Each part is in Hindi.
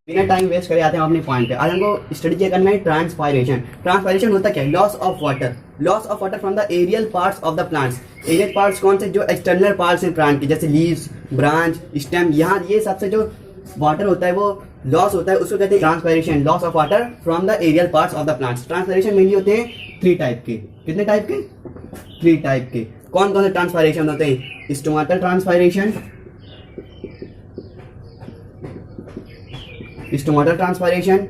बिना टाइम वेस्ट करे आते हैं अपने पॉइंट पे। आज हमको स्टडी क्या करना है, ट्रांसपायरेशन। ट्रांसपायरेशन होता क्या है, loss of water, loss of water from the aerial parts of the plants. Aerial parts कौन से, जो एक्सटर्नल पार्ट्स हैं प्लांट के, जैसे लीव्स, ब्रांच, स्टेम, यहाँ ये सबसे जो वाटर होता है वो लॉस होता है, उसको कहते हैं transpiration, loss of water from the aerial parts of the plants. Transpiration mainly होते हैं 3 टाइप के। कितने टाइप के? 3 टाइप के। कौन कौन से ट्रांसपायरेशन होते हैं? Stomatal transpiration, stomatal transpiration,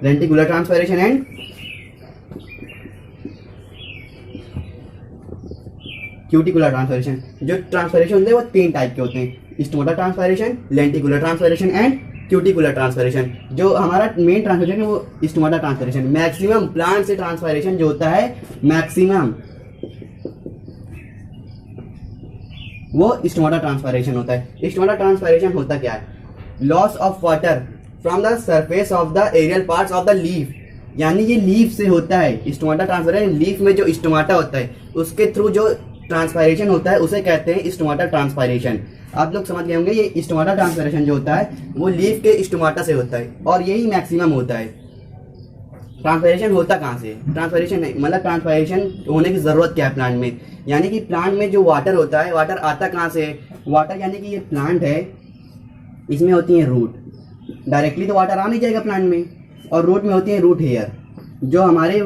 lenticular transpiration and cuticular transpiration. जो ट्रांसपायरेशन होते हैं वो 3 टाइप के होते हैं, stomatal transpiration, lenticular transpiration and cuticular transpiration. जो हमारा मेन ट्रांसपायरेशन है वो स्टोमेटल ट्रांसपायरेशन। मैक्सिमम प्लांट से ट्रांसपायरेशन जो होता है मैक्सिमम, वो स्टोमेटल ट्रांसपायरेशन होता है। स्टोमेटल ट्रांसपायरेशन होता क्या है, loss of water from the surface of the aerial parts of the leaf, यानी ये लीफ से होता है स्टोमेटल ट्रांसपायरेशन। लीफ में जो स्टोमाटा होता है उसके थ्रू जो ट्रांसपायरेशन होता है उसे कहते हैं स्टोमेटल ट्रांसपायरेशन। आप लोग समझ गए होंगे, ये स्टोमेटल ट्रांसपायरेशन जो होता है वो लीफ के स्टोमाटा से होता है और यही मैक्सिमम होता है। ट्रांसपायरेशन होता कहाँ से, ट्रांसपायरेशन मतलब ट्रांसपायरेशन होने की जरूरत क्या है प्लांट में, यानी कि प्लांट में जो वाटर होता है, वाटर आता कहाँ से? वाटर यानी कि ये प्लांट है, इसमें होती है रूट, डायरेक्टली तो वाटर आ नहीं जाएगा प्लांट में, और रूट में होती है रूट हेयर। जो हमारे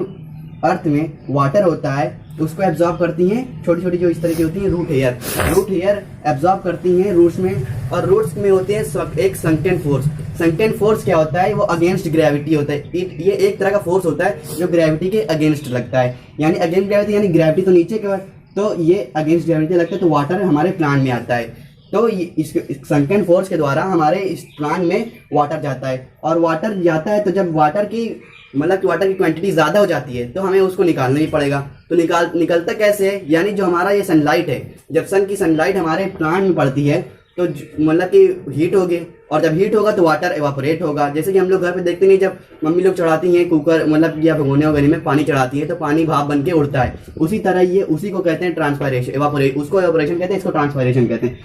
अर्थ में वाटर होता है उसको एब्जॉर्ब करती हैं छोटी छोटी जो इस तरह की होती हैं root hair. Root hair absorb करती हैं रूट्स में, और रूट्स में होते हैं एक संकटेन फोर्स। संकटेन फोर्स क्या होता है, वो अगेंस्ट ग्रेविटी होता है। ये एक तरह का फोर्स होता है जो ग्रेविटी के अगेंस्ट लगता है, यानी अगेंस्ट ग्रेविटी, यानी ग्रेविटी तो नीचे की ओर, तो ये अगेंस्ट ग्रेविटी लगता है, तो वाटर हमारे प्लांट में आता है। तो इस संकटेन फोर्स के द्वारा हमारे इस प्लांट में वाटर जाता है, और वाटर जाता है तो जब वाटर की मतलब कि वाटर की क्वांटिटी ज़्यादा हो जाती है तो हमें उसको निकालना ही पड़ेगा। तो निकलता कैसे है, यानी जो हमारा ये सनलाइट है, जब सन की सनलाइट हमारे प्लांट में पड़ती है तो मतलब कि हीट होगी, और जब हीट होगा तो वाटर एवापोरेट होगा। जैसे कि हम लोग घर पे देखते नहीं, जब मम्मी लोग चढ़ाती हैं कुकर मतलब या भगोने वगैरह में पानी चढ़ाती है तो पानी भाप बन के उड़ता है, उसी तरह ये उसी को कहते हैं ट्रांसपायरेशन, एवापोरेट, उसको एवापोरेशन कहते हैं, इसको ट्रांसपायरेशन कहते हैं।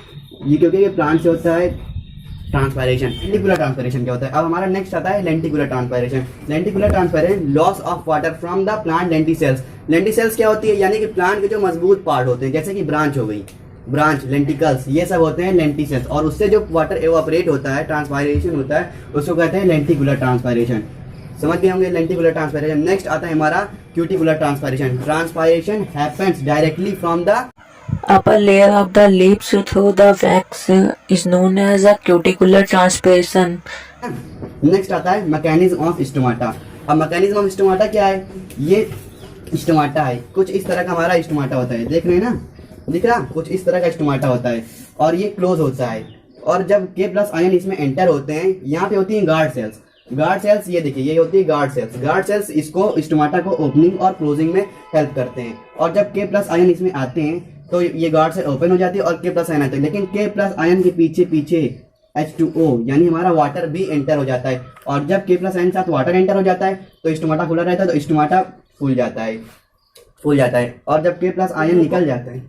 ये क्योंकि ये प्लांट से होता है ट्रांसपायरेशन। लेंटिकुलर ट्रांसपायरेशन क्या होता है? अब हमारा नेक्स्ट आता है lenticular transpiration. Lenticular transpiration, loss of water from the plant lenticels. Lenticels क्या होती है, यानी कि प्लांट के जो मजबूत पार्ट होते हैं, जैसे कि ब्रांच हो गई, ब्रांच, लेंटिकल्स, ये सब होते हैं लेंटिसेल्स, और उससे जो वाटर एवापोरेट होता है, ट्रांसपायरेशन होता है, उसको कहते हैं लेंटिकुलर ट्रांसपायरेशन। समझ गए होंगे लेंटिकुलर ट्रांसपायरेशन। नेक्स्ट आता है हमारा cuticular transpiration. Transpiration happens directly from the upper layer of the leaves through the wax is known as a cuticular transpiration. Next आता है मैकेनिज्म ऑफ स्टोमाटा। अब मैकेनिज्म ऑफ स्टोमाटा क्या है, ये स्टोमाटा है, कुछ इस तरह का हमारा स्टोमाटा होता है, देख रहे हैं ना, दिख रहा, कुछ इस तरह का स्टोमाटा होता है, और ये क्लोज होता है, और जब K+ आयन इसमें एंटर होते हैं, यहाँ पे होती हैं गार्ड सेल्स। गार्ड सेल्स ये देखिए, ये होती है गार्ड सेल्स। गार्ड सेल्स इसको स्टोमाटा को ओपनिंग और क्लोजिंग में हेल्प करते हैं, और जब K+ आयन इसमें आते हैं तो ये गार्ड से ओपन हो जाती है और K+ आयन आते हैं, लेकिन K+ आयन के पीछे पीछे H2O यानी हमारा वाटर भी एंटर हो जाता है, और जब K+ आयन के साथ वाटर एंटर हो जाता है तो स्टोमाटा खुला रहता है, तो स्टोमाटा फूल जाता है, और जब K+ आयन निकल जाता है